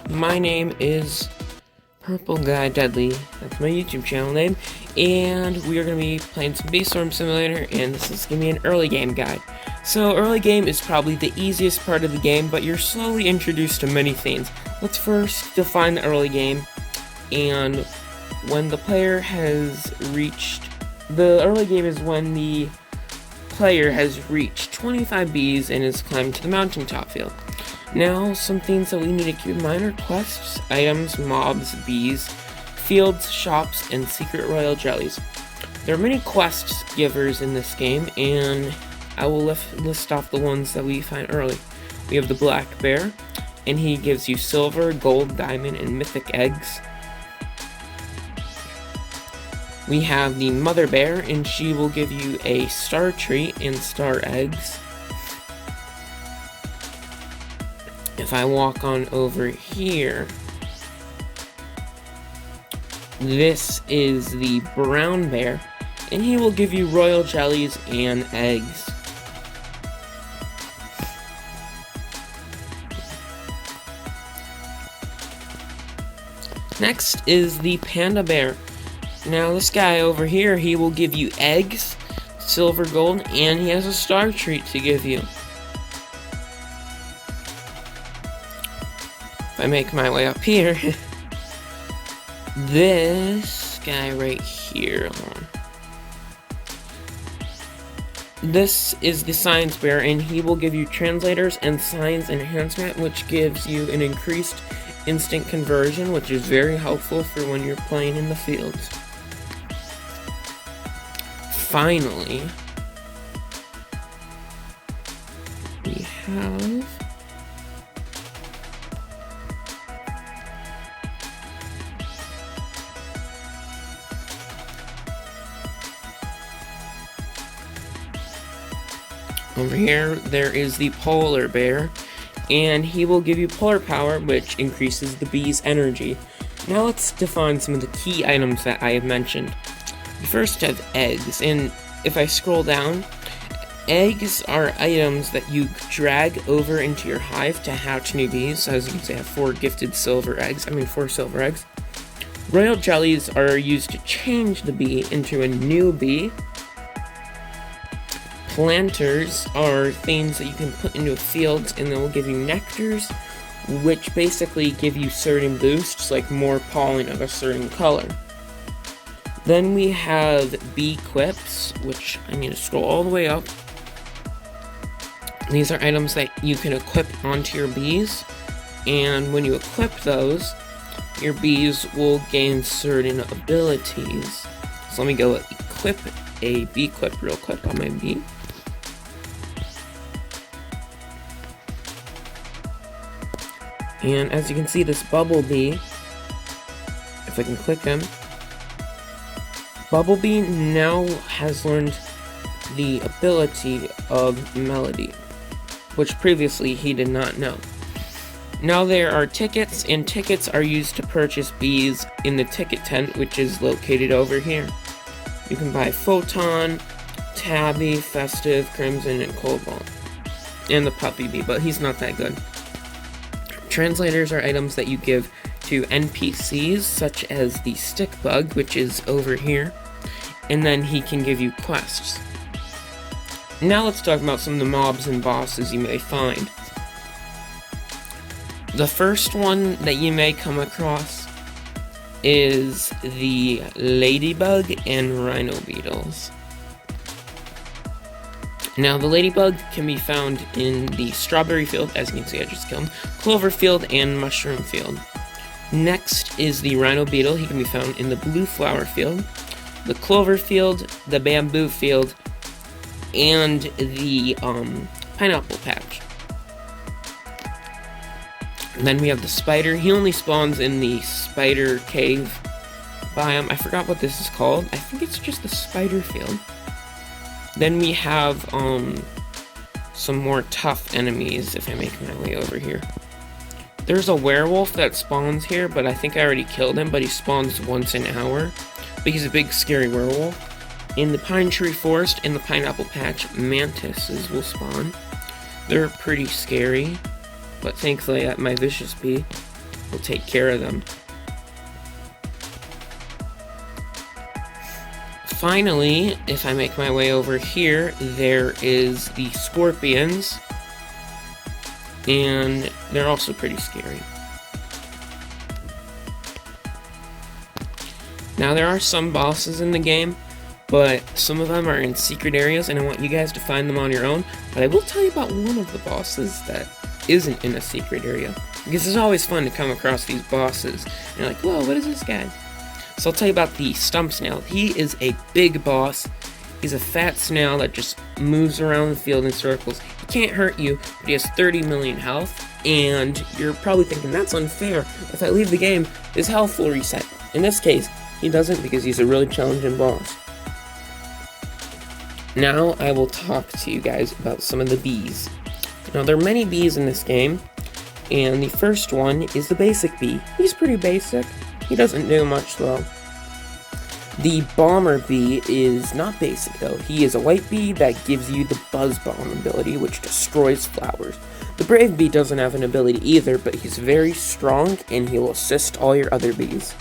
My name is Purple Guy Deadly. That's my YouTube channel name, and we are going to be playing some Bee Swarm Simulator, and this is going to be an early game guide. So early game is probably the easiest part of the game, but you're slowly introduced to many things. Let's first define the early game, and when the player has reached... The early game is when the player has reached 25 bees and has climbed to the mountaintop field. Now, some things that we need to keep in mind are quests, items, mobs, bees, fields, shops, and secret royal jellies. There are many quest givers in this game, and I will list off the ones that we find early. We have the Black Bear, and he gives you silver, gold, diamond, and mythic eggs. We have the Mother Bear, and she will give you a star treat and star eggs. If I walk on over here, this is the Brown Bear, and he will give you royal jellies and eggs. Next is the Panda Bear. Now this guy over here, he will give you eggs, silver, gold, and he has a star treat to give you. If I make my way up here, this guy right here, this is the Science Bear, and he will give you translators and science enhancement, which gives you an increased instant conversion, which is very helpful for when you're playing in the fields. Finally, we have over here, there is the Polar Bear, and he will give you polar power, which increases the bee's energy. Now let's define some of the key items that I have mentioned. We first have eggs, and if I scroll down, eggs are items that you drag over into your hive to hatch new bees. So as you can see, I have 4 silver eggs. Royal jellies are used to change the bee into a new bee. Planters are things that you can put into fields, and they will give you nectars, which basically give you certain boosts, like more pollen of a certain color. Then we have bee quips, which I need to scroll all the way up. These are items that you can equip onto your bees, and when you equip those, your bees will gain certain abilities. So let me go equip a bee quip real quick on my bee. And as you can see, this Bumblebee, if I can click him, Bumblebee now has learned the ability of Melody, which previously he did not know. Now there are tickets, and tickets are used to purchase bees in the ticket tent, which is located over here. You can buy Photon, Tabby, Festive, Crimson, and Cobalt, and the Puppy Bee, but he's not that good. Translators are items that you give to NPCs, such as the Stick Bug, which is over here, and then he can give you quests. Now let's talk about some of the mobs and bosses you may find. The first one that you may come across is the Ladybug and Rhino Beetles. Now, the Ladybug can be found in the Strawberry Field, as you can see I just killed him, Clover Field, and Mushroom Field. Next is the Rhino Beetle. He can be found in the Blue Flower Field, the Clover Field, the Bamboo Field, and the Pineapple Patch. And then we have the Spider. He only spawns in the Spider Cave biome. I forgot what this is called. I think it's just the Spider Field. Then we have some more tough enemies, if I make my way over here. There's a werewolf that spawns here, but I think I already killed him, but he spawns once an hour. But he's a big, scary werewolf. In the Pine Tree Forest and the Pineapple Patch, mantises will spawn. They're pretty scary, but thankfully I got my Vicious Bee. will take care of them. Finally, if I make my way over here, there is the scorpions, and they're also pretty scary. Now, there are some bosses in the game, but some of them are in secret areas, and I want you guys to find them on your own. But I will tell you about one of the bosses that isn't in a secret area, because it's always fun to come across these bosses, and you're like, whoa, what is this guy? So I'll tell you about the Stump Snail. He is a big boss. He's a fat snail that just moves around the field in circles. He can't hurt you, but he has 30 million health, and you're probably thinking, that's unfair. If I leave the game, his health will reset. In this case, he doesn't, because he's a really challenging boss. Now I will talk to you guys about some of the bees. Now, there are many bees in this game, and the first one is the basic bee. He's pretty basic. He doesn't do much, though. The bomber bee is not basic, though. He is a white bee that gives you the buzz bomb ability, which destroys flowers. The brave bee doesn't have an ability either, but he's very strong, and he will assist all your other bees.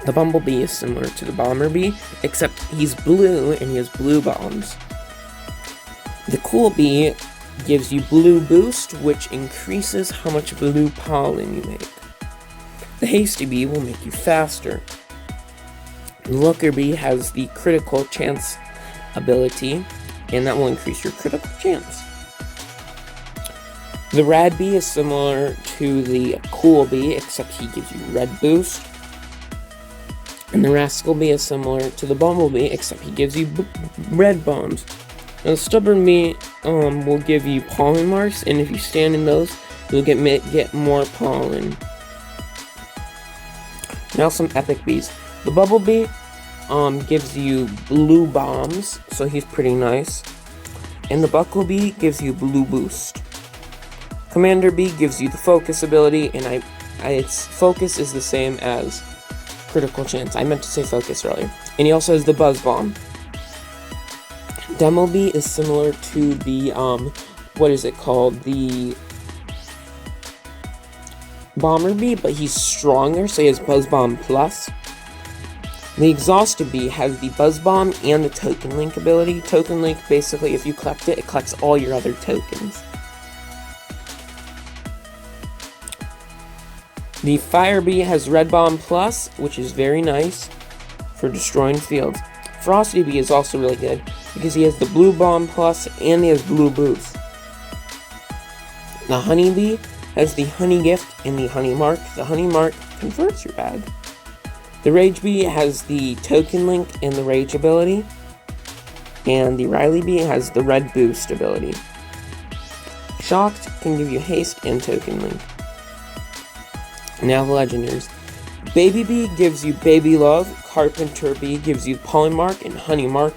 The bumblebee is similar to the bomber bee, except he's blue and he has blue bombs. The cool bee gives you blue boost, which increases how much blue pollen you make. The hasty bee will make you faster. The looker bee has the critical chance ability, and that will increase your critical chance. The rad bee is similar to the cool bee, except he gives you red boost. And the rascal bee is similar to the bumblebee, except he gives you red bombs. Now, the stubborn bee will give you pollen marks, and if you stand in those, you'll get more pollen. Now, some epic bees. The bumblebee gives you blue bombs, so he's pretty nice. And the bucklebee gives you blue boost. Commander bee gives you the focus ability, and its focus is the same as critical chance. I meant to say focus earlier. And he also has the buzz bomb. Demo bee is similar to the what is it called? The bomber bee, but he's stronger, so he has buzz bomb plus. The exhausted bee has the buzz bomb and the token link ability. Token link, basically, if you collect it, it collects all your other tokens. The fire bee has red bomb plus, which is very nice for destroying fields. Frosty bee is also really good because he has the blue bomb plus and he has blue boost. The honey bee has the honey gift and the honey mark. The honey mark converts your bag. The rage bee has the token link and the rage ability. And the Riley bee has the red boost ability. Shocked can give you haste and token link. Now the legendaries. Baby bee gives you baby love. Carpenter bee gives you pollen mark and honey mark.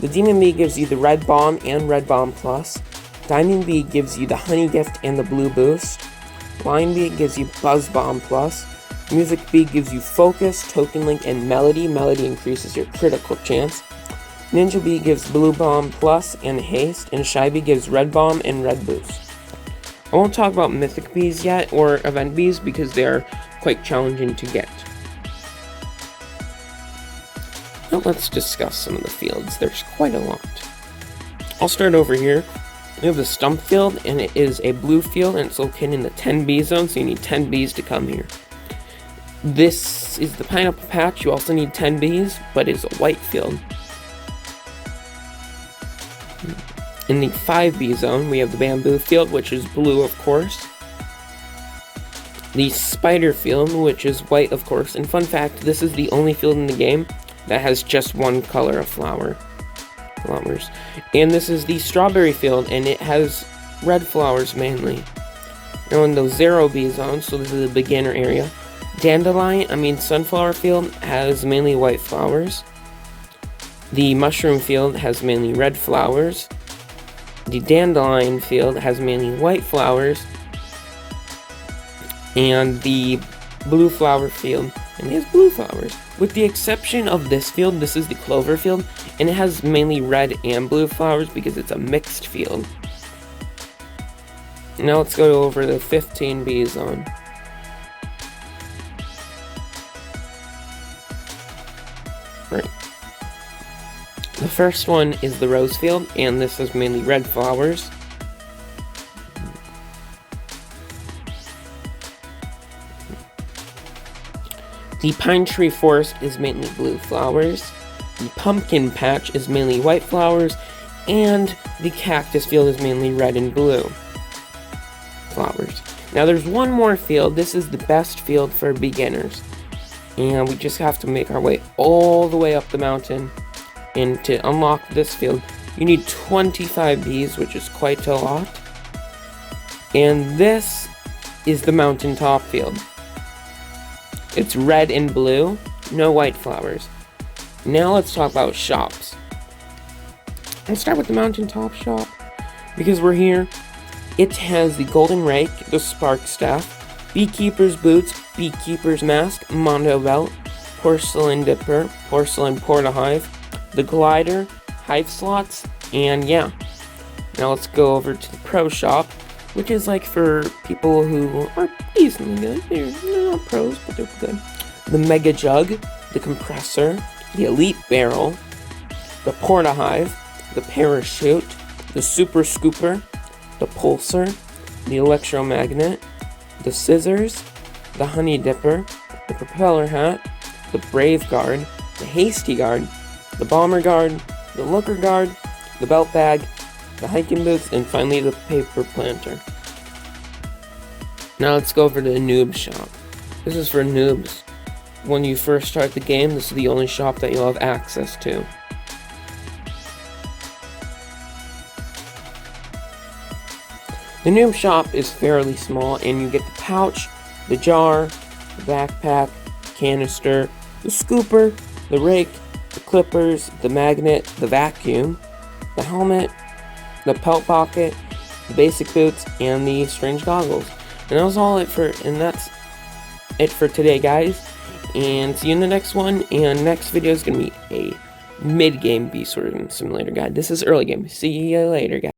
The demon bee gives you the red bomb and red bomb plus. Diamond bee gives you the honey gift and the blue boost. Lion bee gives you buzz bomb plus. Music bee gives you focus, token link, and melody. Melody increases your critical chance. Ninja bee gives blue bomb plus and haste, and shy bee gives red bomb and red boost. I won't talk about mythic bees yet, or event bees, because they are quite challenging to get. Now let's discuss some of the fields. There's quite a lot. I'll start over here. We have the stump field, and it is a blue field, and it's located in the 10 bee zone, so you need 10 bees to come here. This is the pineapple patch. You also need 10 bees, but it's a white field. In the 5 bee zone, we have the bamboo field, which is blue, of course. The spider field, which is white, of course. And fun fact, this is the only field in the game that has just one color of flowers. And this is the strawberry field, and it has red flowers mainly. Now in the 0 bee zone, so this is the beginner area, sunflower field has mainly white flowers. The mushroom field has mainly red flowers. The dandelion field has mainly white flowers. And the blue flower field, and it has blue flowers. With the exception of this field, this is the clover field, and it has mainly red and blue flowers because it's a mixed field. Now let's go over the 15 bee zone. Great. The first one is the rose field, and this is mainly red flowers. The pine tree forest is mainly blue flowers. The pumpkin patch is mainly white flowers, and the cactus field is mainly red and blue flowers. Now there's one more field. This is the best field for beginners. And we just have to make our way all the way up the mountain. And to unlock this field, you need 25 bees, which is quite a lot. And this is the mountaintop field. It's red and blue, no white flowers. Now let's talk about shops. Let's start with the mountaintop shop, because we're here. It has the golden rake, the spark staff, beekeeper's boots, beekeeper's mask, mondo belt, porcelain dipper, porcelain portahive, the glider, hive slots, and yeah. Now let's go over to the pro shop, which is like for people who are decently good. They're not pros, but they're good. The mega jug, the compressor, the elite barrel, the portahive, the parachute, the super scooper, the pulsar, the electromagnet, the scissors, the honey dipper, the propeller hat, the brave guard, the hasty guard, the bomber guard, the looker guard, the belt bag, the hiking boots, and finally the paper planter. Now let's go over to the noob shop. This is for noobs. When you first start the game, this is the only shop that you'll have access to. The noob shop is fairly small, and you get the pouch, the jar, the backpack, the canister, the scooper, the rake, the clippers, the magnet, the vacuum, the helmet, the pelt pocket, the basic boots, and the strange goggles. And that's it for today, guys. And see you in the next one. And next video is gonna be a mid-game Bee Swarm Simulator guide. This is early game. See you later, guys.